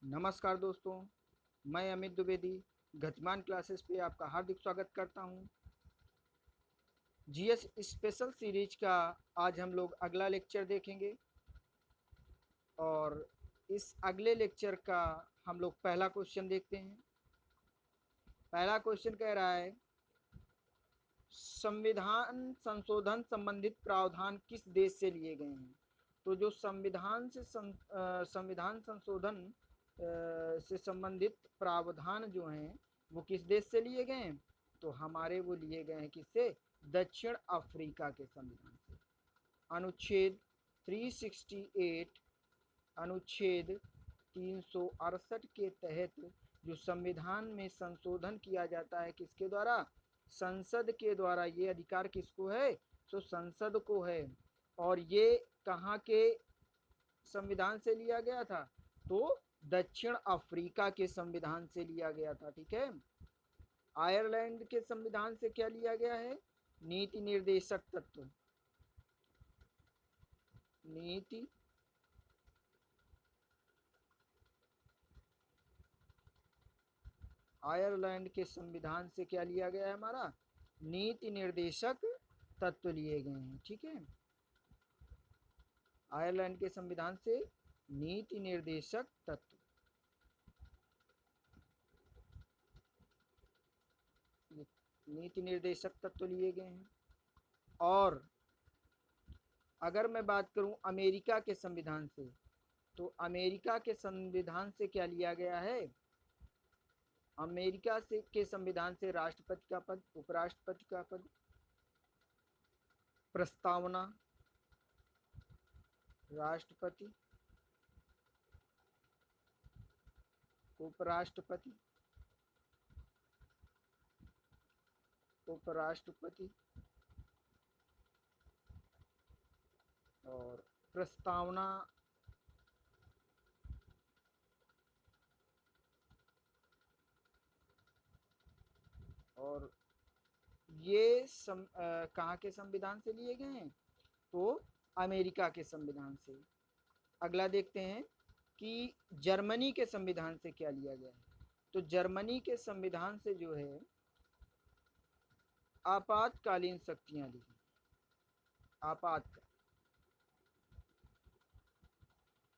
नमस्कार दोस्तों, मैं अमित द्विवेदी गतिमान क्लासेस पे आपका हार्दिक स्वागत करता हूँ। जीएस स्पेशल सीरीज का आज हम लोग अगला लेक्चर देखेंगे और इस अगले लेक्चर का हम लोग पहला क्वेश्चन देखते हैं। पहला क्वेश्चन कह रहा है, संविधान संशोधन संबंधित प्रावधान किस देश से लिए गए हैं। तो जो संविधान संशोधन से संबंधित प्रावधान जो हैं वो किस देश से लिए गए हैं। तो हमारे वो लिए गए हैं किससे, दक्षिण अफ्रीका के संविधान से। अनुच्छेद 368 अनुच्छेद 368 के तहत जो संविधान में संशोधन किया जाता है किसके द्वारा, संसद के द्वारा। ये अधिकार किसको है, तो संसद को है। और ये कहाँ के संविधान से लिया गया था, तो दक्षिण अफ्रीका के संविधान से लिया गया था। ठीक है। आयरलैंड के संविधान से क्या लिया गया है, नीति निर्देशक तत्व। नीति आयरलैंड के संविधान से क्या लिया गया है, हमारा नीति निर्देशक तत्व लिए गए हैं। ठीक है। आयरलैंड के संविधान से नीति निर्देशक तत्व, नीति निर्देशक तत्व लिए गए हैं। और अगर मैं बात करूं अमेरिका के संविधान से, तो अमेरिका के संविधान से क्या लिया गया है, अमेरिका से के संविधान से राष्ट्रपति का पद, उपराष्ट्रपति का पद, प्रस्तावना, राष्ट्रपति, उपराष्ट्रपति, उपराष्ट्रपति और प्रस्तावना और ये कहाँ के संविधान से लिए गए हैं, तो अमेरिका के संविधान से। अगला देखते हैं कि जर्मनी के संविधान से क्या लिया गया है। तो जर्मनी के संविधान से जो है आपातकालीन शक्तियां ली।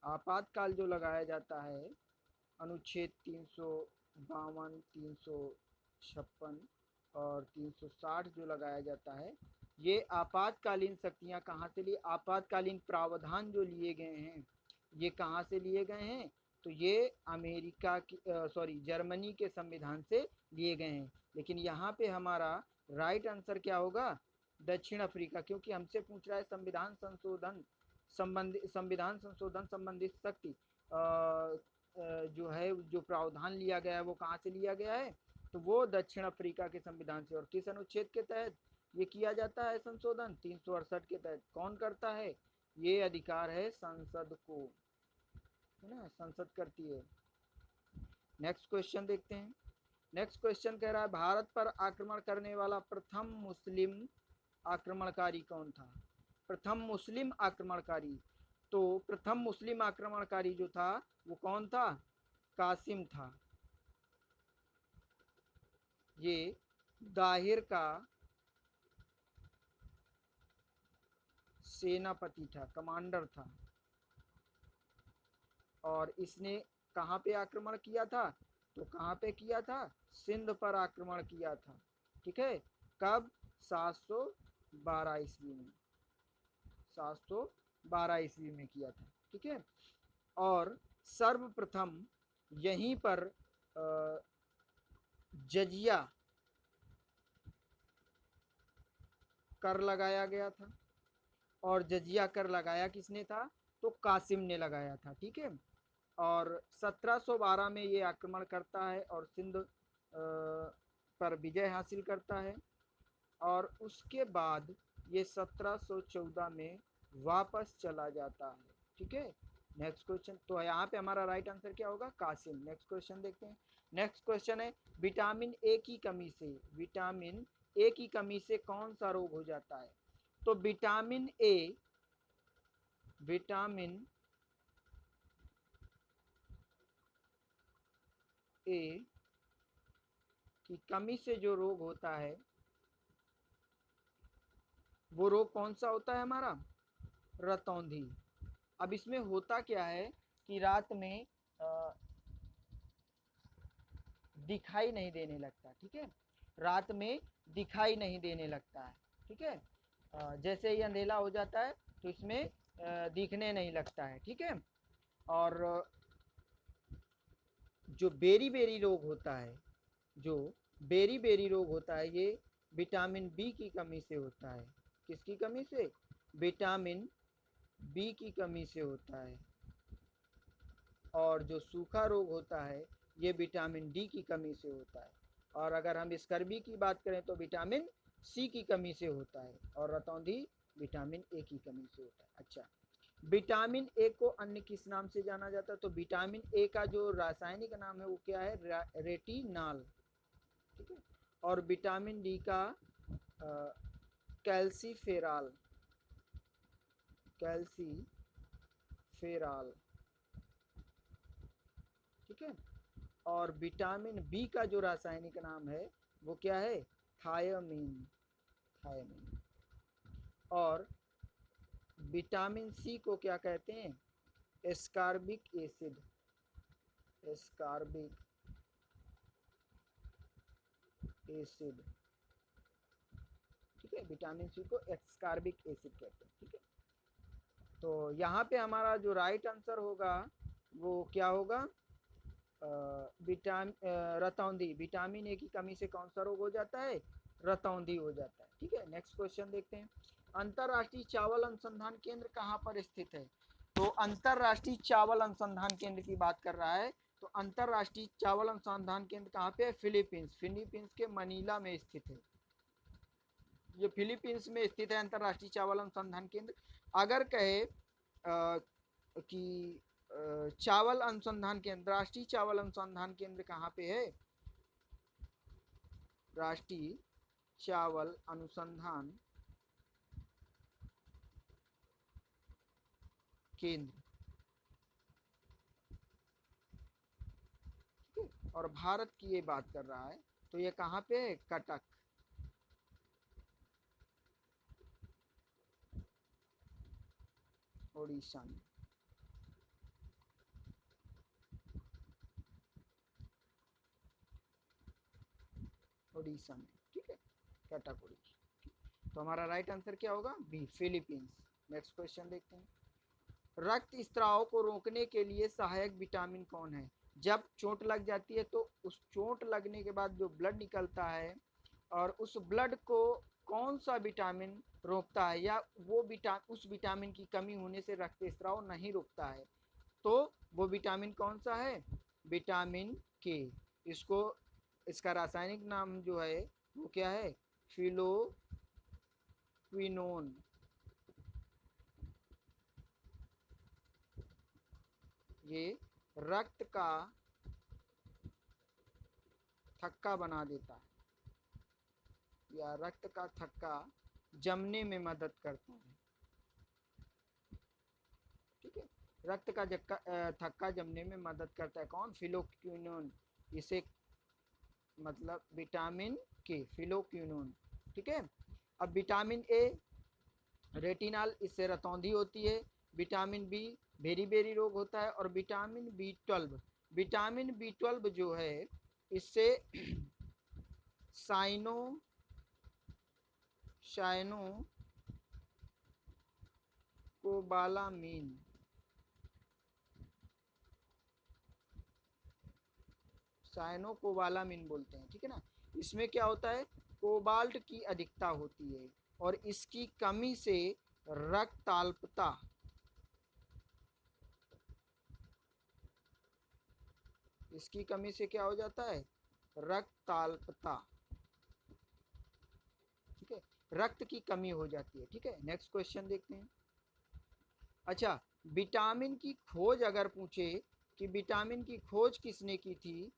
आपातकाल जो लगाया जाता है, अनुच्छेद 352, 356 और 360 जो लगाया जाता है, ये आपातकालीन शक्तियां कहाँ से लिए, आपातकालीन प्रावधान जो लिए गए हैं ये कहाँ से लिए गए हैं, तो ये अमेरिका की जर्मनी के संविधान से लिए गए हैं। लेकिन यहाँ पे हमारा राइट आंसर क्या होगा, दक्षिण अफ्रीका, क्योंकि हमसे पूछ रहा है संविधान संशोधन संबंधित शक्ति जो है, जो प्रावधान लिया गया है वो कहाँ से लिया गया है, तो वो दक्षिण अफ्रीका के संविधान से। और किस अनुच्छेद के तहत ये किया जाता है संशोधन, 368 के तहत। कौन करता है, ये अधिकार है संसद को, है ना, संसद करती है। नेक्स्ट क्वेश्चन देखते हैं। नेक्स्ट क्वेश्चन कह रहा है, भारत पर आक्रमण करने वाला प्रथम मुस्लिम आक्रमणकारी कौन था। प्रथम मुस्लिम आक्रमणकारी, तो प्रथम मुस्लिम आक्रमणकारी जो था वो कौन था, कासिम था। ये दाहिर का सेनापति था, कमांडर था। और इसने कहाँ पे आक्रमण किया था, तो कहाँ पे किया था, सिंध पर आक्रमण किया था। ठीक है। कब, 712 ईस्वी में, 712 ईस्वी में किया था। ठीक है। और सर्वप्रथम यहीं पर जजिया कर लगाया गया था। और जजिया कर लगाया किसने था, तो कासिम ने लगाया था। ठीक है। और 1712 में ये आक्रमण करता है और सिंध पर विजय हासिल करता है। और उसके बाद ये 1714 में वापस चला जाता है। ठीक है। नेक्स्ट क्वेश्चन, तो यहाँ पे हमारा राइट आंसर क्या होगा, कासिम। नेक्स्ट क्वेश्चन देखते हैं। नेक्स्ट क्वेश्चन है, विटामिन ए की कमी से, विटामिन ए की कमी से कौन सा रोग हो जाता है। तो विटामिन ए की कमी से जो रोग होता है वो रोग कौन सा होता है हमारा? रतौंधी। अब इसमें होता क्या है कि रात में दिखाई नहीं देने लगता, ठीक है, रात में दिखाई नहीं देने लगता है, ठीक है, जैसे ही अंधेला हो जाता है तो इसमें दिखने नहीं लगता है, ठीक है। और जो बेरी बेरी रोग होता है, जो बेरी बेरी रोग होता है, ये विटामिन बी की कमी से होता है। किसकी कमी से? विटामिन बी की कमी से होता है। और जो सूखा रोग होता है ये विटामिन डी की कमी से होता है। और अगर हम स्कर्वी की बात करें तो विटामिन सी की कमी से होता है। और रतौंधी विटामिन ए की कमी से होता है। अच्छा, विटामिन ए को अन्य किस नाम से जाना जाता है? तो विटामिन ए का जो रासायनिक नाम है वो क्या है? रेटिनॉल, ठीक है। और विटामिन डी का कैल्सीफेरॉल, कैल्सीफेरॉल, ठीक है। और विटामिन बी का जो रासायनिक नाम है वो क्या है? Thiamine, thiamine. और विटामिन सी को क्या कहते हैं? एस्कॉर्बिक एसिड, एस्कॉर्बिक एसिड, ठीक है। विटामिन सी को एस्कॉर्बिक एसिड कहते हैं, ठीक है। तो यहाँ पे हमारा जो राइट आंसर होगा वो क्या होगा? रतौंधी। विटामिन ए की कमी से कौन सा रोग हो जाता है? रतौंधी हो जाता है, ठीक है। नेक्स्ट क्वेश्चन देखते हैं। अंतरराष्ट्रीय चावल अनुसंधान केंद्र कहाँ पर स्थित है? तो अंतरराष्ट्रीय चावल अनुसंधान केंद्र की बात कर रहा है। तो अंतरराष्ट्रीय चावल अनुसंधान केंद्र कहाँ पे है? फिलीपींस, फिलीपींस के मनीला में स्थित है। ये फिलीपींस में स्थित है अंतरराष्ट्रीय चावल अनुसंधान केंद्र। अगर कहे कि चावल अनुसंधान केंद्र, राष्ट्रीय चावल अनुसंधान केंद्र कहाँ पे है? राष्ट्रीय चावल अनुसंधान केंद्र, ठीक है। और भारत की ये बात कर रहा है तो ये कहाँ पे है? कटक, उड़ीसा में, उड़ीसा में, ठीक है, कटक उड़ीसा। तो हमारा राइट आंसर क्या होगा? B, Philippines. नेक्स्ट क्वेश्चन देखते हैं। रक्त स्त्राव को रोकने के लिए सहायक विटामिन कौन है? जब चोट लग जाती है तो उस चोट लगने के बाद जो ब्लड निकलता है और उस ब्लड को कौन सा विटामिन रोकता है, या वो उस विटामिन की कमी होने से रक्त स्त्राव नहीं रुकता है, तो वो विटामिन कौन सा है? विटामिन के। इसको, इसका रासायनिक नाम जो है वो क्या है? फिलोक्विनोन। ये रक्त का थक्का बना देता है, या रक्त का थक्का जमने में मदद करता है, ठीक है। रक्त का थक्का जमने में मदद करता है कौन? फिलोक्विनोन। इसे मतलब विटामिन के, फिलोक्विनोन, ठीक है। अब विटामिन ए रेटिनॉल, इससे रतौंधी होती है। विटामिन बी बेरी बेरी रोग होता है। और विटामिन बी 12, विटामिन बी 12 जो है इससे साइनो शाइनो कोबालामीन, साइनो कोबालामीन बोलते हैं, ठीक है ना। इसमें क्या होता है? कोबाल्ट की अधिकता होती है और इसकी कमी से रक्ताल्पता, इसकी कमी से क्या हो जाता है? रक्ताल्पता, ठीक है, रक्त की कमी हो जाती है, ठीक है। नेक्स्ट क्वेश्चन देखते हैं। अच्छा, विटामिन की खोज अगर पूछे कि विटामिन की खोज किसने की थी,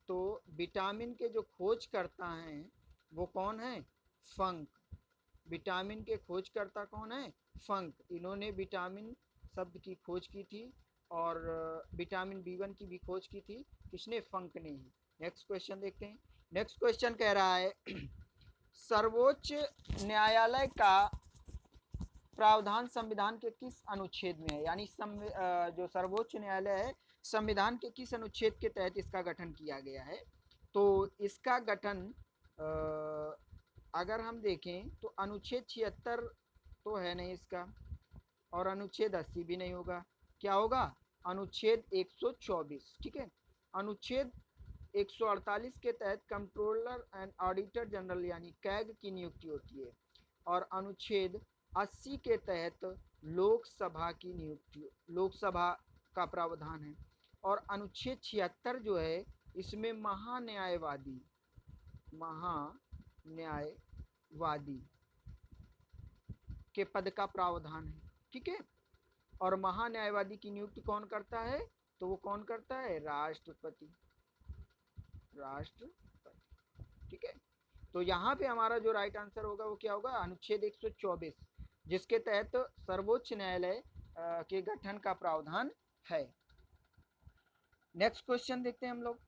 तो विटामिन के जो खोज करता हैं वो कौन है? फंक। विटामिन के खोजकर्ता कौन है? फंक। इन्होंने विटामिन शब्द की खोज की थी और विटामिन बी 1 की भी खोज की थी। किसने? फंक ने ही। नेक्स्ट क्वेश्चन देखते हैं। नेक्स्ट क्वेश्चन कह रहा है सर्वोच्च न्यायालय का प्रावधान संविधान के किस अनुच्छेद में है? यानी जो सर्वोच्च न्यायालय है संविधान के किस अनुच्छेद के तहत इसका गठन किया गया है? तो इसका गठन अगर हम देखें तो अनुच्छेद 76 तो है नहीं इसका, और अनुच्छेद 80 भी नहीं होगा। क्या होगा? अनुच्छेद 124। ठीक है, अनुच्छेद 148 के तहत कंट्रोलर एंड ऑडिटर जनरल यानी कैग की नियुक्ति होती है, और अनुच्छेद 80 के तहत लोकसभा की नियुक्ति, लोकसभा का प्रावधान है। और अनुच्छेद 76 जो है इसमें महान्यायवादी के पद का प्रावधान है। ठीक है, और महान्यायवादी की नियुक्ति कौन करता है? तो वो कौन करता है? राष्ट्रपति। ठीक है, तो यहाँ पे हमारा जो राइट आंसर होगा वो क्या होगा? अनुच्छेद 124, जिसके तहत सर्वोच्च न्यायालय के गठन का प्रावधान है। नेक्स्ट क्वेश्चन देखते हैं हम लोग।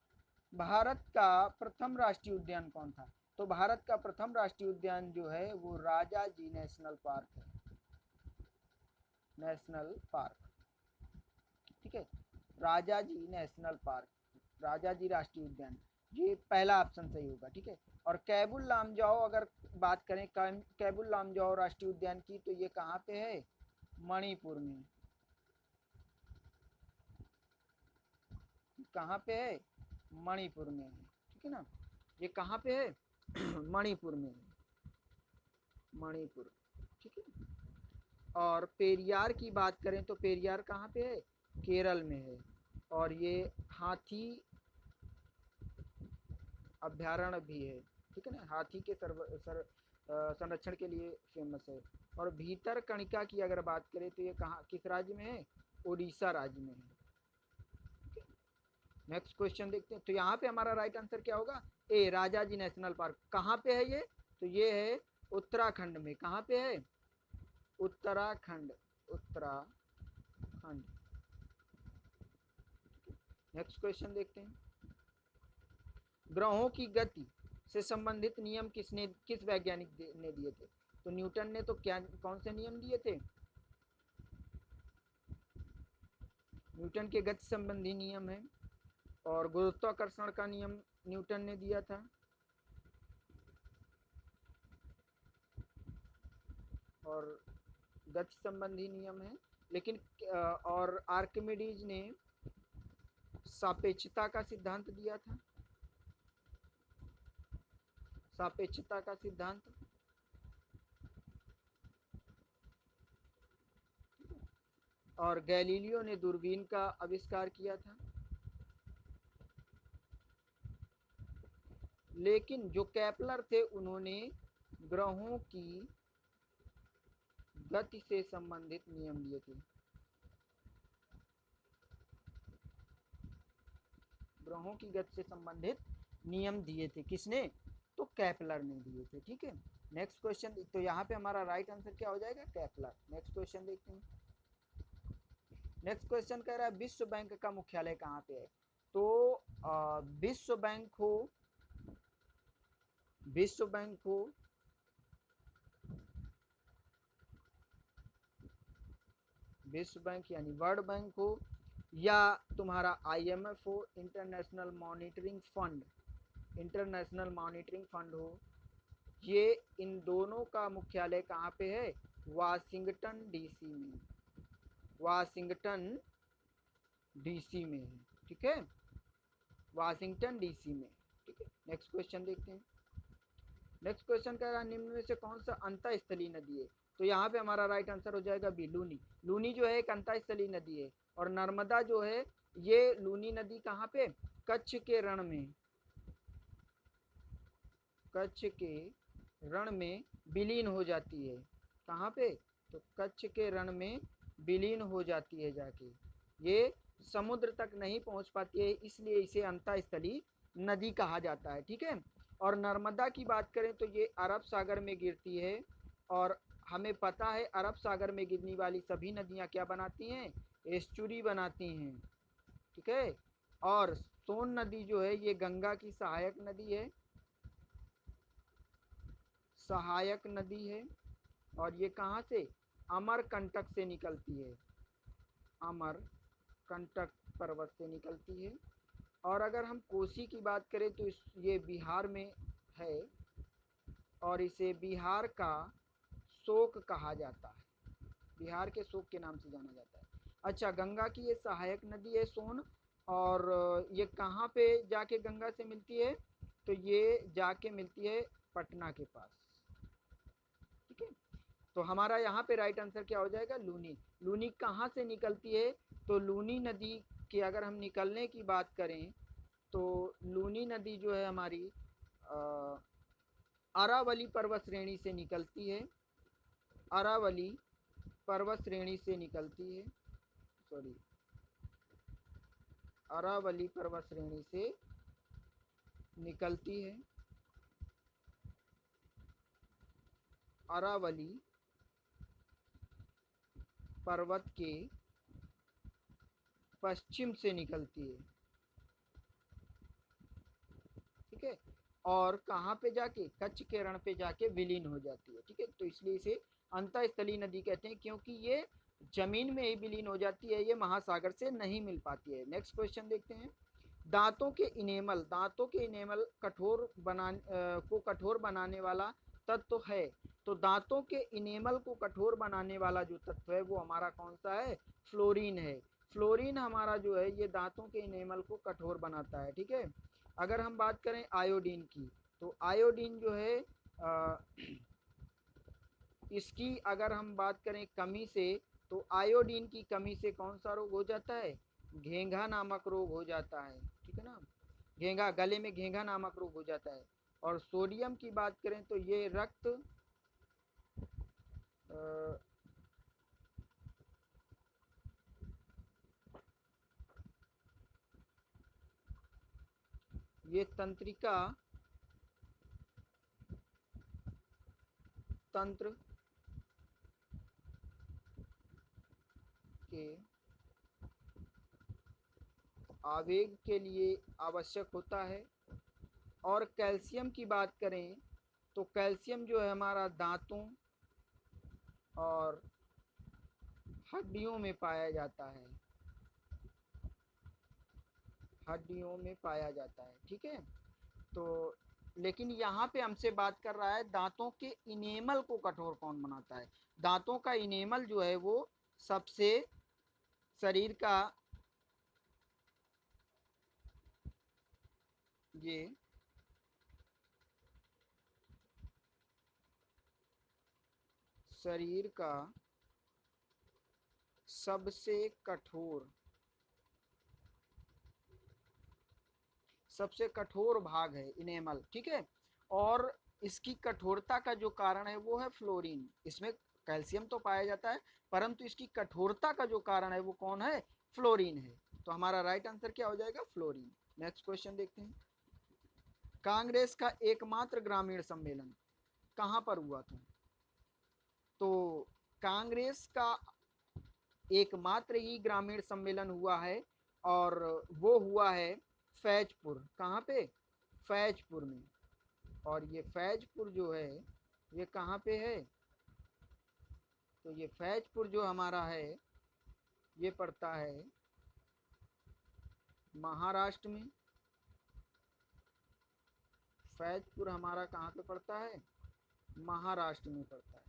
भारत का प्रथम राष्ट्रीय उद्यान कौन था? तो भारत का प्रथम राष्ट्रीय उद्यान जो है वो राजाजी नेशनल पार्क है। नेशनल पार्क, ठीक है, राजाजी नेशनल पार्क, राजाजी राष्ट्रीय उद्यान, ये पहला ऑप्शन सही होगा। ठीक है, और कैबुल लामजाओ अगर बात करें कैबुल लामजाओ राष्ट्रीय उद्यान की, तो ये कहाँ पे है? मणिपुर में। कहाँ पे है? मणिपुर में है। ठीक है ना, ये कहाँ पे है? मणिपुर में है, मणिपुर। ठीक है, और पेरियार की बात करें तो पेरियार कहाँ पे है? केरल में है, और ये हाथी अभ्यारण्य भी है। ठीक है ना, हाथी के संरक्षण के लिए फेमस है। और भीतर कणिका की अगर बात करें तो ये कहाँ, किस राज्य में है? उड़ीसा राज्य में है। नेक्स्ट क्वेश्चन देखते हैं। तो यहाँ पे हमारा राइट आंसर क्या होगा? ए, राजाजी नेशनल पार्क। कहाँ पे है ये? तो ये है उत्तराखंड में। कहाँ पे है? उत्तराखंड, उत्तराखंड। नेक्स्ट क्वेश्चन देखते हैं। ग्रहों की गति से संबंधित नियम किस वैज्ञानिक ने दिए थे? तो न्यूटन ने तो क्या, कौन से नियम दिए थे? न्यूटन के गति संबंधी नियम है, और गुरुत्वाकर्षण का नियम न्यूटन ने दिया था, और गति संबंधी नियम है। लेकिन और आर्किमिडीज ने सापेक्षता का सिद्धांत दिया था, सापेक्षता का सिद्धांत। और गैलीलियो ने दूरबीन का आविष्कार किया था। लेकिन जो केपलर थे उन्होंने ग्रहों की गति से संबंधित नियम दिए थे। ग्रहों की गति से संबंधित नियम दिए थे किसने? तो केपलर ने दिए थे। ठीक है, नेक्स्ट क्वेश्चन। तो यहाँ पे हमारा राइट आंसर क्या हो जाएगा? केपलर। नेक्स्ट क्वेश्चन देखते हैं। नेक्स्ट क्वेश्चन कह रहा है विश्व बैंक का मुख्यालय कहाँ पे है? तो विश्व बैंक यानी वर्ल्ड बैंक हो, या तुम्हारा IMF हो, इंटरनेशनल मॉनिटरिंग फंड हो, ये इन दोनों का मुख्यालय कहाँ पे है? वाशिंगटन डीसी में। वाशिंगटन डीसी में है। ठीक है, वाशिंगटन डीसी में। ठीक है, नेक्स्ट क्वेश्चन देखते हैं। नेक्स्ट क्वेश्चन कह रहा है निम्न में से कौन सा अंतःस्थलीय नदी है? तो यहाँ पे हमारा राइट आंसर हो जाएगा बी, लूनी। लूनी जो है एक अंतःस्थलीय नदी है, और नर्मदा जो है ये लूनी नदी कहाँ पे? कच्छ के रण में, कच्छ के रण में विलीन हो जाती है। कहाँ पे? तो कच्छ के रण में विलीन हो जाती है जाके, ये समुद्र तक नहीं पहुंच पाती है, इसलिए इसे अंतःस्थलीय नदी कहा जाता है। ठीक है, और नर्मदा की बात करें तो ये अरब सागर में गिरती है, और हमें पता है अरब सागर में गिरने वाली सभी नदियां क्या बनाती हैं? एस्चुरी बनाती हैं। ठीक है, और सोन नदी जो है ये गंगा की सहायक नदी है, सहायक नदी है। और ये कहाँ से? अमरकंटक से निकलती है, अमरकंटक पर्वत से निकलती है। और अगर हम कोसी की बात करें तो ये बिहार में है और इसे बिहार का शोक कहा जाता है, बिहार के शोक के नाम से जाना जाता है। अच्छा, गंगा की ये सहायक नदी है सोन, और ये कहाँ पे जाके गंगा से मिलती है? तो ये जाके मिलती है पटना के पास, ठीक है। तो हमारा यहाँ पे राइट आंसर क्या हो जाएगा? लूनी। लूनी कहाँ से निकलती है? तो लूनी नदी की अगर हम निकलने की बात करें तो लूनी नदी जो है हमारी अरावली पर्वत श्रेणी से निकलती है, अरावली पर्वत श्रेणी से निकलती है, सॉरी, अरावली पर्वत श्रेणी से निकलती है, अरावली पर्वत के पश्चिम से निकलती है, ठीक है। और कहाँ पे जाके? कच्छ के रण पे जाके विलीन हो जाती है, ठीक है। तो इसलिए इसे अंतःस्थलीय नदी कहते हैं, क्योंकि ये जमीन में ही विलीन हो जाती है, ये महासागर से नहीं मिल पाती है। नेक्स्ट क्वेश्चन देखते हैं। दांतों के इनेमल, दांतों के इनेमल को कठोर बनाने वाला तत्व है। तो दांतों के इनेमल को कठोर बनाने वाला जो तत्व है वो हमारा कौन सा है? फ्लोरीन है। फ्लोरीन हमारा जो है ये दांतों के इनेमल को कठोर बनाता है, ठीक है। अगर हम बात करें आयोडीन की, तो आयोडीन जो है इसकी अगर हम बात करें कमी से, तो आयोडीन की कमी से कौन सा रोग हो जाता है? घेंघा नामक रोग हो जाता है, ठीक है ना। घेंघा, गले में घेंघा नामक रोग हो जाता है। और सोडियम की बात करें तो ये रक्त ये तंत्रिका तंत्र के आवेग के लिए आवश्यक होता है। और कैल्शियम की बात करें तो कैल्शियम जो है हमारा दांतों और हड्डियों में पाया जाता है, हड्डियों में पाया जाता है, ठीक है। तो लेकिन यहाँ पे हमसे बात कर रहा है दांतों के इनेमल को कठोर कौन बनाता है। दांतों का इनेमल जो है वो सबसे शरीर का ये शरीर का सबसे कठोर, सबसे कठोर भाग है इनेमल, ठीक है। और इसकी कठोरता का जो कारण है वो है फ्लोरीन। इसमें कैल्शियम तो पाया जाता है परंतु इसकी कठोरता का जो कारण है वो कौन है? फ्लोरीन है। तो हमारा राइट आंसर क्या हो जाएगा? फ्लोरीन। नेक्स्ट क्वेश्चन देखते हैं। कांग्रेस का एकमात्र ग्रामीण सम्मेलन कहाँ पर हुआ था? तो कांग्रेस का एकमात्र ही ग्रामीण सम्मेलन हुआ है और वो हुआ है फैजपुर। कहाँ पे? फैजपुर में। और ये फैजपुर जो है ये कहाँ पे है? तो ये फैजपुर जो हमारा है ये पड़ता है महाराष्ट्र में। फैजपुर हमारा कहाँ पे पड़ता है? महाराष्ट्र में पड़ता है।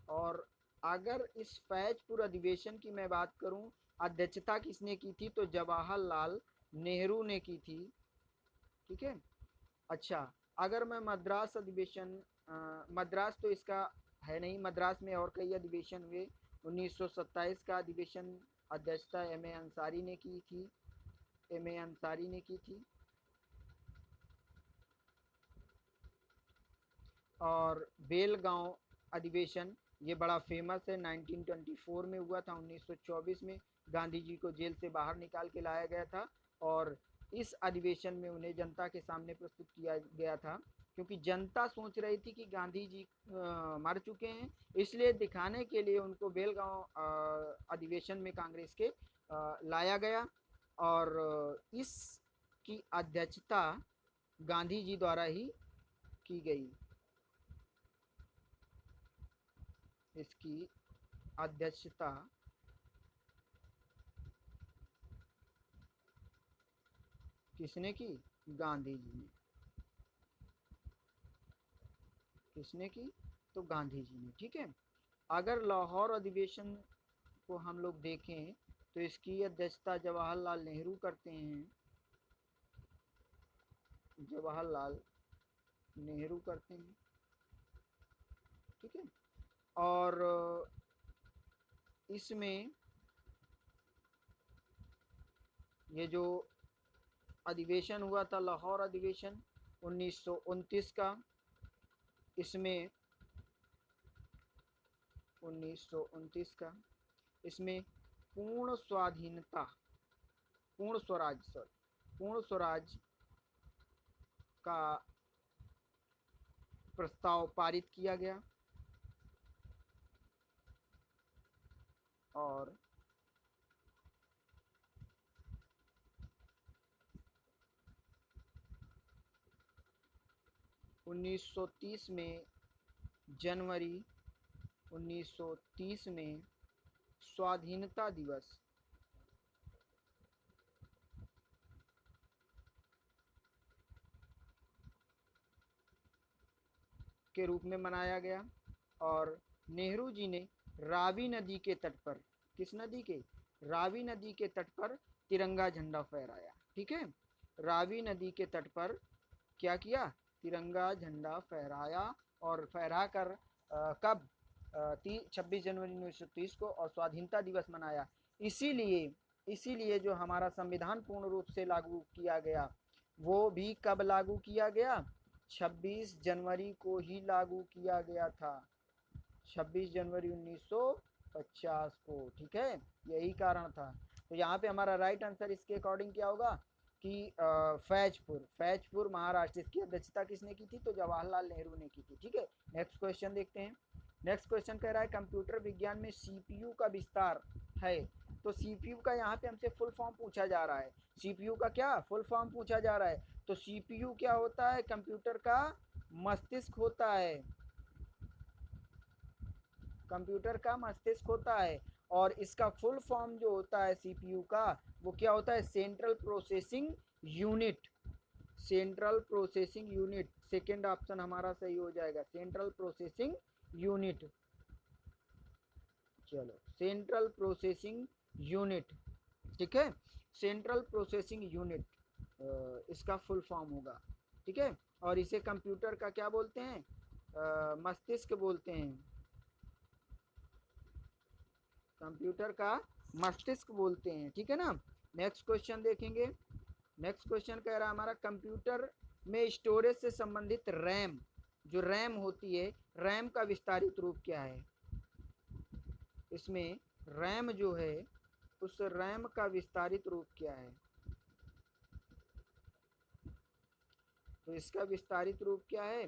और अगर इस फैजपुर अधिवेशन की मैं बात करूं, अध्यक्षता किसने की थी? तो जवाहरलाल नेहरू ने की थी, ठीक है। अच्छा, अगर मैं मद्रास अधिवेशन, मद्रास तो इसका है नहीं, मद्रास में और कई अधिवेशन हुए। 1927 का अधिवेशन अध्यक्षता एम ए अंसारी ने की थी, एम ए अंसारी ने की थी। और बेलगांव अधिवेशन ये बड़ा फेमस है, 1924 में हुआ था। 1924 में गांधी जी को जेल से बाहर निकाल के लाया गया था और इस अधिवेशन में उन्हें जनता के सामने प्रस्तुत किया गया था, क्योंकि जनता सोच रही थी कि गांधी जी मर चुके हैं, इसलिए दिखाने के लिए उनको बेलगांव अधिवेशन में कांग्रेस के लाया गया। और इसकी अध्यक्षता गांधी जी द्वारा ही की गई। इसकी अध्यक्षता किसने की? गांधी जी ने। किसने की? तो गांधी जी ने। ठीक है। अगर लाहौर अधिवेशन को हम लोग देखें तो इसकी अध्यक्षता जवाहरलाल नेहरू करते हैं। जवाहरलाल नेहरू करते हैं। ठीक है। और इसमें ये जो अधिवेशन हुआ था लाहौर अधिवेशन 1929 का, इसमें 1929 का, इसमें पूर्ण स्वाधीनता, पूर्ण स्वराज, पूर्ण स्वराज का प्रस्ताव पारित किया गया। और जनवरी 1930 में स्वाधीनता दिवस के रूप में मनाया गया। और नेहरू जी ने रावी नदी के तट पर, किस नदी के? रावी नदी के तट पर तिरंगा झंडा फहराया। ठीक है। रावी नदी के तट पर क्या किया? तिरंगा झंडा फहराया। और फहरा कर कब? 26 जनवरी 1930 को, और स्वाधीनता दिवस मनाया। इसीलिए इसीलिए जो हमारा संविधान पूर्ण रूप से लागू किया गया, वो भी कब लागू किया गया? 26 जनवरी को ही लागू किया गया था। 26 जनवरी 1950 को। ठीक है। यही कारण था। तो यहाँ पे हमारा राइट आंसर इसके अकॉर्डिंग क्या होगा कि फैजपुर महाराष्ट्र। इसकी अध्यक्षता किसने की थी? तो जवाहरलाल नेहरू ने की थी। ठीक है। नेक्स्ट क्वेश्चन देखते हैं। नेक्स्ट क्वेश्चन कह रहा है कंप्यूटर विज्ञान में सीपीयू का विस्तार है। तो सीपीयू का यहाँ पे हमसे फुल फॉर्म पूछा जा रहा है। सीपीयू का क्या फुल फॉर्म पूछा जा रहा है? तो सीपीयू क्या होता है? कंप्यूटर का मस्तिष्क होता है। कंप्यूटर का मस्तिष्क होता है। और इसका फुल फॉर्म जो होता है सीपीयू का, वो क्या होता है? Central processing unit. Central processing unit. Second option हमारा सही हो जाएगा, सेंट्रल प्रोसेसिंग यूनिट। चलो, सेंट्रल प्रोसेसिंग यूनिट। ठीक है। सेंट्रल प्रोसेसिंग यूनिट इसका फुल फॉर्म होगा। ठीक है। और इसे कंप्यूटर का क्या बोलते हैं? मस्तिष्क बोलते हैं। कंप्यूटर का मस्तिष्क बोलते हैं। ठीक है ना। नेक्स्ट क्वेश्चन देखेंगे। नेक्स्ट क्वेश्चन कह रहा है हमारा कंप्यूटर में स्टोरेज से संबंधित रैम, जो रैम होती है, रैम का विस्तारित रूप क्या है? इसमें रैम जो है, उस रैम का विस्तारित रूप क्या है? तो इसका विस्तारित रूप क्या है?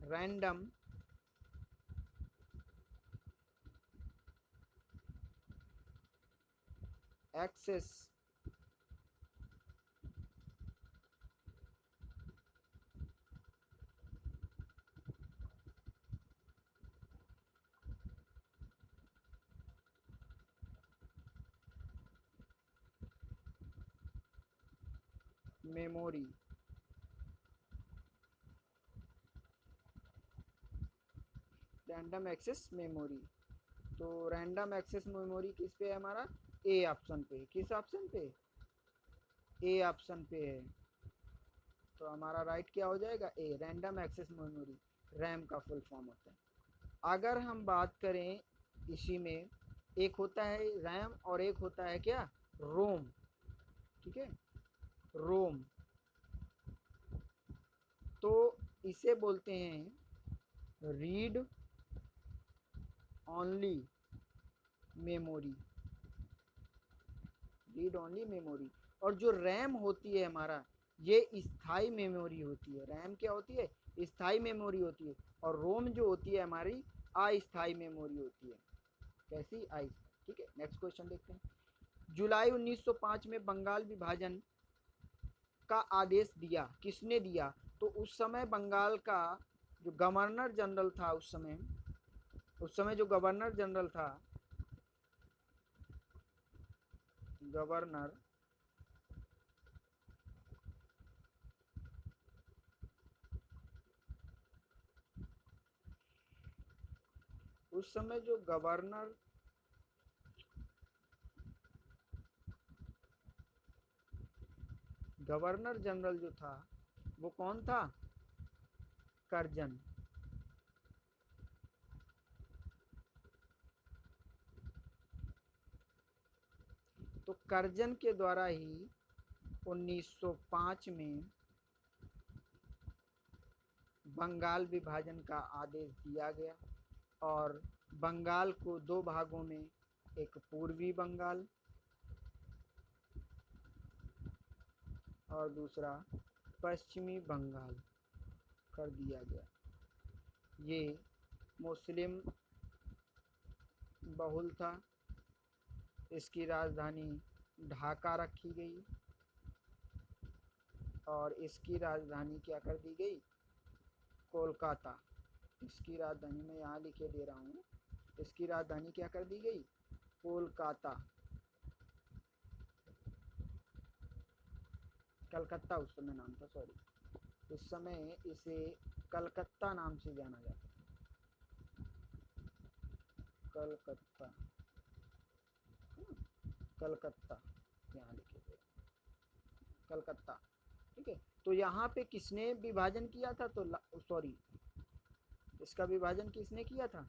Random access memory. Random access memory. तो रैंडम एक्सेस मेमोरी किस पे है हमारा? ए ऑप्शन पे। किस ऑप्शन पे? ए ऑप्शन पे है। तो हमारा राइट क्या हो जाएगा? ए, रैंडम एक्सेस मेमोरी। रैम का फुल फॉर्म होता है। अगर हम बात करें इसी में, एक होता है रैम और एक होता है क्या? रोम। ठीक है। रोम। तो इसे बोलते हैं read only memory. Read only memory. और जो रैम होती है हमारा, ये स्थाई मेमोरी होती है। रैम क्या होती है? स्थाई मेमोरी होती है। और रोम जो होती है हमारी, अस्थाई मेमोरी होती है। कैसी? आई। ठीक है। नेक्स्ट क्वेश्चन देखते हैं। जुलाई 1905 में बंगाल विभाजन का आदेश दिया। किसने दिया? तो उस समय बंगाल का जो गवर्नर जनरल था, उस समय जो गवर्नर जनरल था, गवर्नर उस समय जो गवर्नर जनरल जो था वो कौन था? कर्जन। तो कर्जन के द्वारा ही 1905 में बंगाल विभाजन का आदेश दिया गया और बंगाल को दो भागों में, एक पूर्वी बंगाल और दूसरा पश्चिमी बंगाल कर दिया गया। ये मुस्लिम बहुल था। इसकी राजधानी ढाका रखी गई और इसकी राजधानी क्या कर दी गई? कोलकाता। इसकी राजधानी मैं यहाँ लिखे दे रहा हूँ, इसकी राजधानी क्या कर दी गई? कोलकाता। कलकत्ता उस समय नाम था, सॉरी, उस समय इसे कलकत्ता नाम से जाना जाता था। कलकत्ता, कलकत्ता यहाँ लिखे थे, कलकत्ता। ठीक है, तो यहाँ पे किसने विभाजन किया था? तो सॉरी, इसका विभाजन किसने किया था?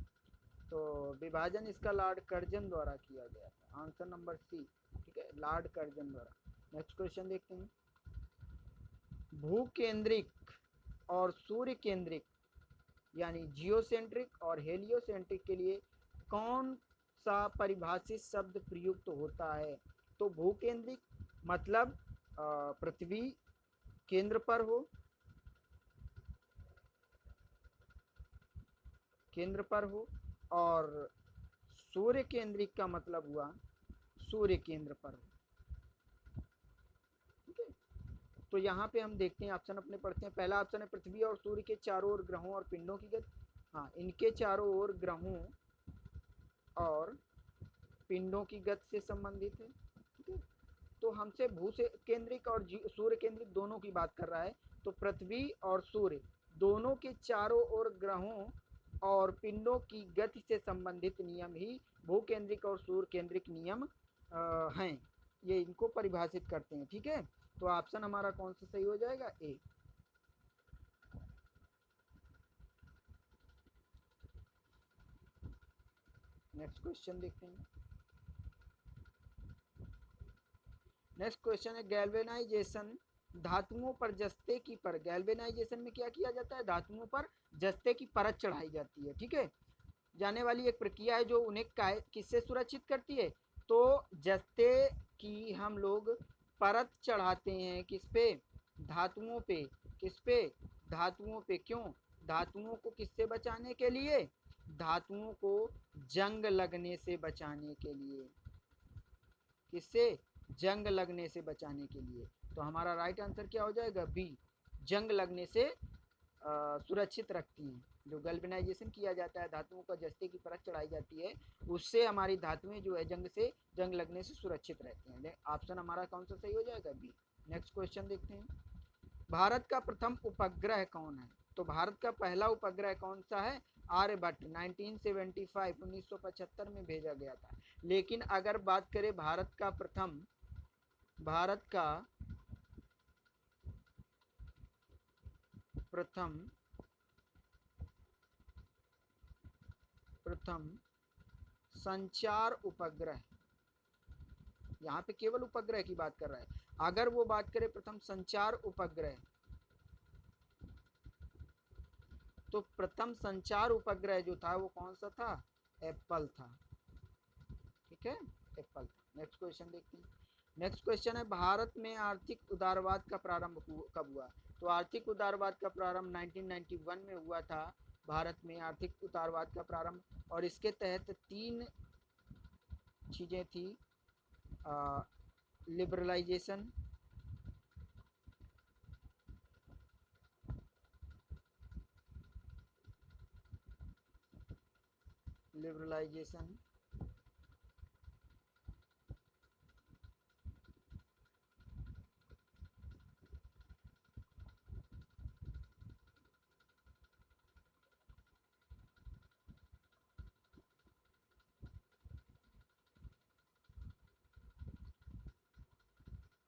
तो विभाजन इसका लॉर्ड कर्जन द्वारा किया गया था। Answer number C. ठीक है, लॉर्ड कर्जन द्वारा। नेक्स्ट क्वेश्चन देखते हैं। भूकेंद्रिक और सूर्य केंद्रिक यानी जियोसेंट्रिक और हेलियोसेंट्रिक के लिए कौन सा परिभाषित शब्द प्रयुक्त होता है? तो भूकेंद्रिक मतलब पृथ्वी केंद्र पर हो, केंद्र पर हो, और सूर्य केंद्रिक का मतलब हुआ सूर्य केंद्र पर हो। ठीक है, तो यहाँ पे हम देखते हैं ऑप्शन अपने पढ़ते हैं। पहला ऑप्शन है पृथ्वी और सूर्य के चारों ओर ग्रहों और पिंडों की गति। हाँ, इनके चारों ओर ग्रहों और पिंडों की गति से संबंधित है। ठीक है, तो हमसे भू से केंद्रिक और सूर्य केंद्रिक दोनों की बात कर रहा है। तो पृथ्वी और सूर्य दोनों के चारों ओर ग्रहों और पिंडों की गति से संबंधित नियम ही भूकेंद्रिक और सूर्य केंद्रिक नियम हैं। ये इनको परिभाषित करते हैं। ठीक है, तो ऑप्शन हमारा कौन सा सही हो जाएगा? ए। नेक्स्ट क्वेश्चन देखते हैं। नेक्स्ट क्वेश्चन है गैल्वेनाइजेशन धातुओं पर जस्ते की परत। गैल्वेनाइजेशन में क्या किया जाता है? धातुओं पर जस्ते की परत चढ़ाई जाती है। ठीक है, जाने वाली एक प्रक्रिया है जो उन्हें किससे सुरक्षित करती है? तो जस्ते की हम लोग परत चढ़ाते हैं किस पे? धातुओं पे। किस पे? धातुओं पे। क्यों? धातुओं को किससे बचाने के लिए? धातुओं को जंग लगने से बचाने के लिए। किससे? जंग लगने से बचाने के लिए। तो हमारा राइट आंसर क्या हो जाएगा? बी, जंग लगने से सुरक्षित रखती हैं। जो गैल्वेनाइजेशन किया जाता है, धातुओं का जस्ते की परत चढ़ाई जाती है, उससे हमारी धातुएं जो है जंग लगने से सुरक्षित रहती हैं। ऑप्शन हमारा कौन सा सही हो जाएगा? बी। नेक्स्ट क्वेश्चन देखते हैं। भारत का प्रथम उपग्रह कौन है? तो भारत का पहला उपग्रह कौन सा है? आर्यभट्ट 1975 में भेजा गया था। लेकिन अगर बात करें भारत का प्रथम प्रथम संचार उपग्रह, यहाँ पे केवल उपग्रह की बात कर रहा है। अगर वो बात करें प्रथम संचार उपग्रह, तो प्रथम संचार उपग्रह जो था वो कौन सा था? एप्पल था। ठीक है, एप्पल था। नेक्स्ट क्वेश्चन देखते हैं। नेक्स्ट क्वेश्चन है भारत में आर्थिक उदारवाद का प्रारंभ कब हुआ? तो आर्थिक उदारवाद का प्रारंभ 1991 में हुआ था। भारत में आर्थिक उदारवाद का प्रारंभ, और इसके तहत तीन चीजें थी। लिबरलाइजेशन, लिबरलाइजेशन,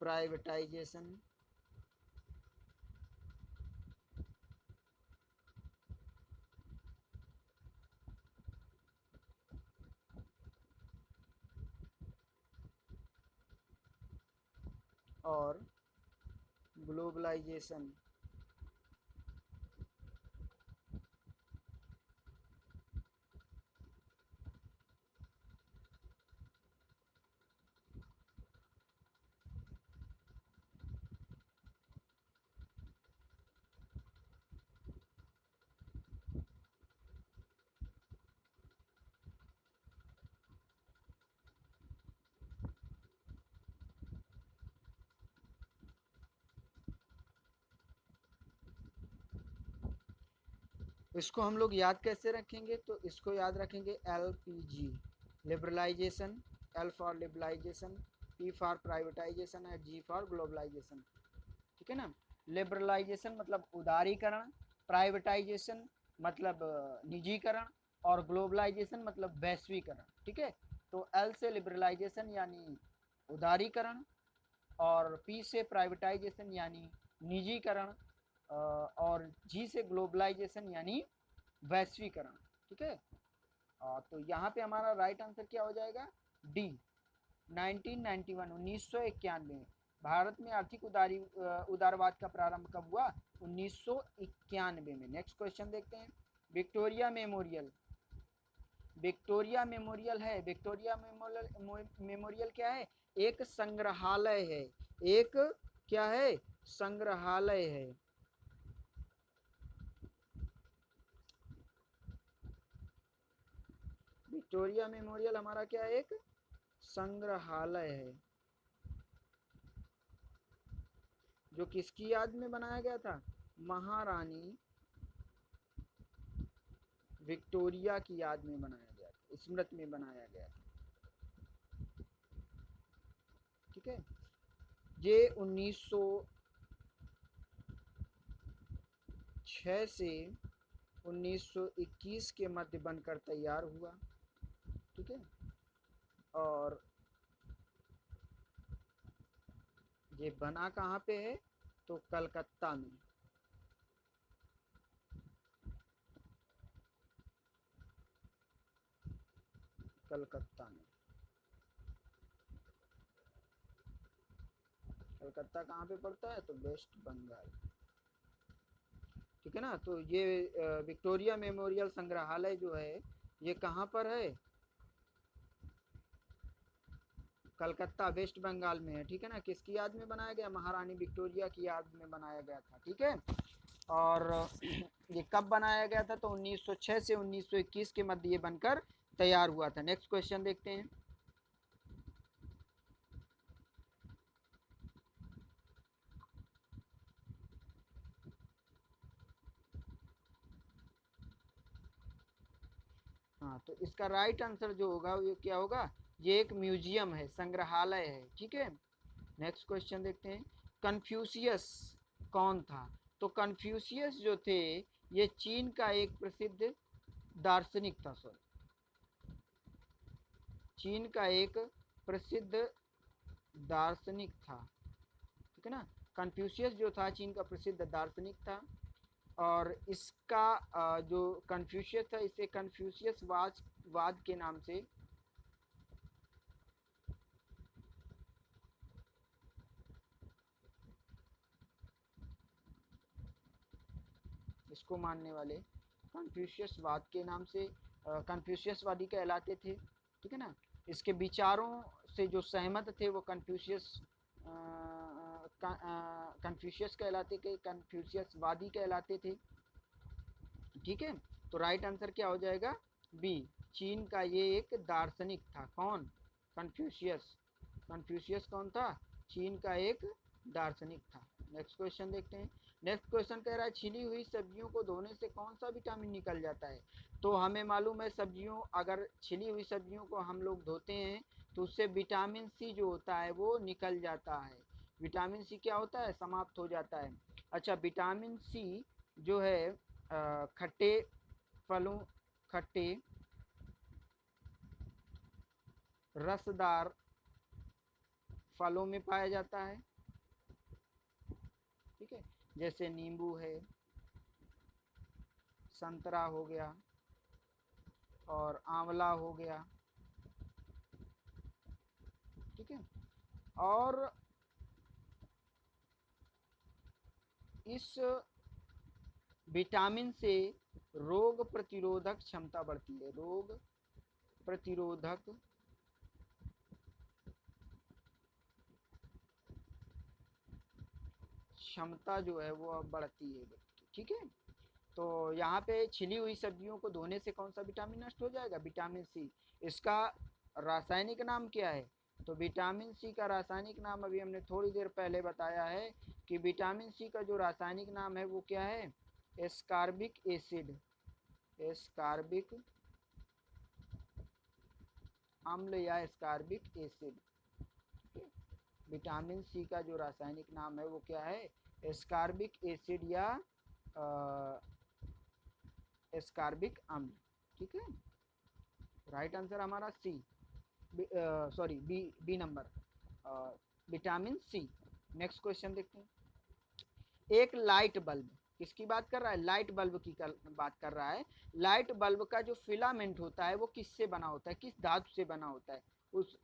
प्राइवेटाइजेशन, और ग्लोबलाइजेशन। इसको हम लोग याद कैसे रखेंगे? तो इसको याद रखेंगे LPG, liberalisation, L for liberalisation, P for privatisation और G फॉर ग्लोबलाइजेशन। ठीक है ना। लिबरलाइजेशन मतलब उदारीकरण, प्राइवेटाइजेशन मतलब निजीकरण, और ग्लोबलाइजेशन मतलब वैश्वीकरण। ठीक है। तो L से लिबरलाइजेशन यानी उदारीकरण, और P से प्राइवेटाइजेशन यानी निजीकरण, और G से ग्लोबलाइजेशन यानी वैश्वीकरण। ठीक है। तो यहाँ पे हमारा राइट आंसर क्या हो जाएगा? डी, 1991, 1991 में भारत में आर्थिक उदारवाद का प्रारंभ कब हुआ? 1991 में। नेक्स्ट क्वेश्चन देखते हैं। विक्टोरिया मेमोरियल, विक्टोरिया मेमोरियल है, विक्टोरिया मेमोरियल क्या है? एक संग्रहालय है। एक क्या है? संग्रहालय है। विक्टोरिया मेमोरियल हमारा क्या है? एक संग्रहालय है, जो किसकी याद में बनाया गया था? महारानी विक्टोरिया की याद में बनाया गया था, स्मृति में बनाया गया था। ठीक है। ये 1906 से 1921 के मध्य बनकर तैयार हुआ। ठीक है। और ये बना कहाँ पे है? तो कलकत्ता में। कलकत्ता में। कलकत्ता कहाँ पे पड़ता है? तो वेस्ट बंगाल। ठीक है ना। तो ये विक्टोरिया मेमोरियल संग्रहालय जो है ये कहाँ पर है? कलकत्ता, वेस्ट बंगाल में है। ठीक है ना। किसकी याद में बनाया गया? महारानी विक्टोरिया की याद में बनाया गया था। ठीक है। और ये कब बनाया गया था? तो 1906 से 1921 के मध्य ये बनकर तैयार हुआ था। नेक्स्ट क्वेश्चन देखते हैं। हाँ, तो इसका राइट आंसर जो होगा ये क्या होगा? ये एक म्यूजियम है, संग्रहालय है। ठीक है। नेक्स्ट क्वेश्चन देखते हैं। कन्फ्यूशियस कौन था? तो कन्फ्यूशियस जो थे ये चीन का एक प्रसिद्ध दार्शनिक था। सॉरी, चीन का एक प्रसिद्ध दार्शनिक था। ठीक है ना। कन्फ्यूशियस जो था चीन का प्रसिद्ध दार्शनिक था। और इसका जो कन्फ्यूशियस था इसे कन्फ्यूशियस वाद के नाम से इसको मानने वाले कन्फ्यूशियस वाद के नाम से कन्फ्यूशियसवादी कहलाते थे। ठीक है ना। इसके विचारों से जो सहमत थे वो कन्फ्यूशियस कहलाते थे, कन्फ्यूशियसवादी कहलाते थे। ठीक है। तो राइट आंसर क्या हो जाएगा? बी, चीन का ये एक दार्शनिक था। कौन? कन्फ्यूशियस। कन्फ्यूशियस कौन था? चीन का एक दार्शनिक था। नेक्स्ट क्वेश्चन देखते हैं। नेक्स्ट क्वेश्चन कह रहा है छिली हुई सब्जियों को धोने से कौन सा विटामिन निकल जाता है? तो हमें मालूम है सब्जियों, अगर छिली हुई सब्जियों को हम लोग धोते हैं तो उससे विटामिन सी जो होता है वो निकल जाता है। विटामिन सी क्या होता है? समाप्त हो जाता है। अच्छा, विटामिन सी जो है खट्टे फलों, खट्टे रसदार फलों में पाया जाता है। ठीक है, जैसे नींबू है, संतरा हो गया और आंवला हो गया। ठीक है, और इस विटामिन से रोग प्रतिरोधक क्षमता बढ़ती है। रोग प्रतिरोधक क्षमता जो है वो अब बढ़ती है व्यक्ति की। ठीक है, तो यहाँ पे छिली हुई सब्जियों को धोने से कौन सा विटामिन नष्ट हो जाएगा? Vitamin C. इसका रासायनिक नाम क्या है? तो विटामिन सी का रासायनिक नाम अभी हमने थोड़ी देर पहले बताया है कि विटामिन सी का जो रासायनिक नाम है वो क्या है? Ascorbic acid. एस्कॉर्बिक अम्ल या एस्कॉर्बिक एसिड। विटामिन सी का जो रासायनिक नाम है वो क्या है? एस्कॉर्बिक एसिड या एस्कॉर्बिक अम्ल। ठीक है, राइट आंसर हमारा C, sorry B, B number, vitamin C. Next question देखते हैं। एक लाइट बल्ब किसकी बात कर रहा है? लाइट बल्ब की बात कर रहा है। लाइट बल्ब का जो फिलामेंट होता है वो किससे बना होता है? किस धातु से बना होता है? उस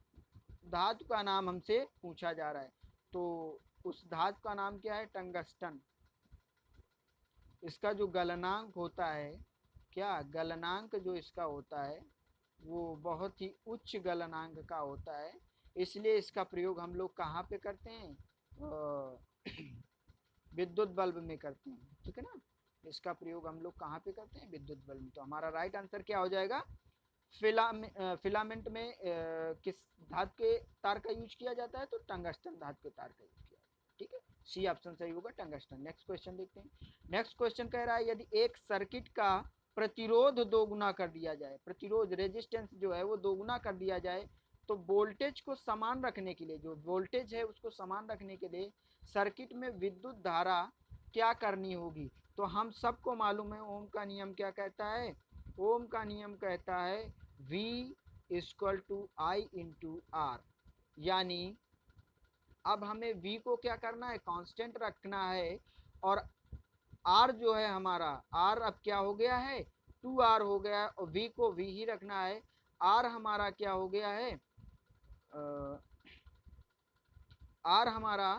धातु का नाम हमसे पूछा जा रहा है। तो उस धातु का नाम क्या है? टंगस्टन। इसका जो गलनांक होता है, क्या गलनांक जो इसका होता है वो बहुत ही उच्च गलनांक का होता है। इसलिए इसका प्रयोग हम लोग कहाँ पे करते हैं? विद्युत बल्ब में करते हैं। ठीक है ना, इसका प्रयोग हम लोग कहाँ पे करते हैं? विद्युत बल्ब में। तो हमारा राइट आंसर क्या हो जाएगा? फिलामेंट में किस धातु के तार का यूज किया जाता है? तो टंगस्टन धातु के तार का यूज किया जाता है। ठीक है, सी ऑप्शन सही होगा, टंगस्टन। नेक्स्ट क्वेश्चन देखते हैं। नेक्स्ट क्वेश्चन कह रहा है यदि एक सर्किट का प्रतिरोध दोगुना कर दिया जाए, प्रतिरोध रेजिस्टेंस जो है वो दोगुना कर दिया जाए, तो वोल्टेज को समान रखने के लिए, जो वोल्टेज है उसको समान रखने के लिए सर्किट में विद्युत धारा क्या करनी होगी? तो हम सबको मालूम है ओम का नियम क्या कहता है? ओम का नियम कहता है V equal to I into R. यानी अब हमें V को क्या करना है? कांस्टेंट रखना है, और R जो है हमारा, R अब क्या हो गया है? 2R हो गया, और V को V ही रखना है। R हमारा क्या हो गया है? R हमारा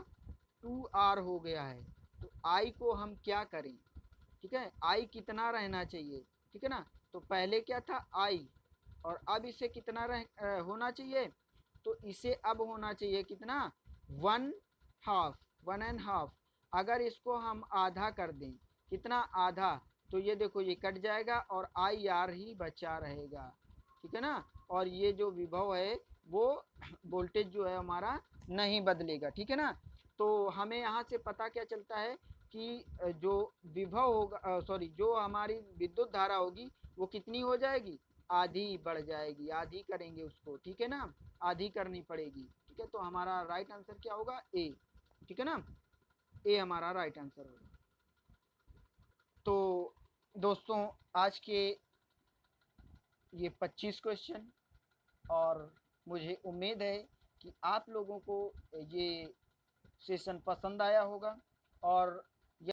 2R हो गया है। तो I को हम क्या करें? ठीक है, I कितना रहना चाहिए? ठीक है ना, तो पहले क्या था? I, और अब इसे कितना होना चाहिए? तो इसे अब होना चाहिए कितना? 1/2, 1.5। अगर इसको हम आधा कर दें, कितना? आधा, तो ये देखो ये कट जाएगा और आई आर ही बचा रहेगा। ठीक है ना, और ये जो विभव है वो वोल्टेज जो है हमारा नहीं बदलेगा। ठीक है ना, तो हमें यहाँ से पता क्या चलता है कि जो विभव होगा, सॉरी, जो हमारी विद्युत धारा होगी वो कितनी हो जाएगी? आधी बढ़ जाएगी, आधी करेंगे उसको। ठीक है ना, आधी करनी पड़ेगी। ठीक है, तो हमारा राइट आंसर क्या होगा? ए। ठीक है ना, ए हमारा राइट आंसर होगा। तो दोस्तों आज के ये 25 क्वेश्चन, और मुझे उम्मीद है कि आप लोगों को ये सेशन पसंद आया होगा, और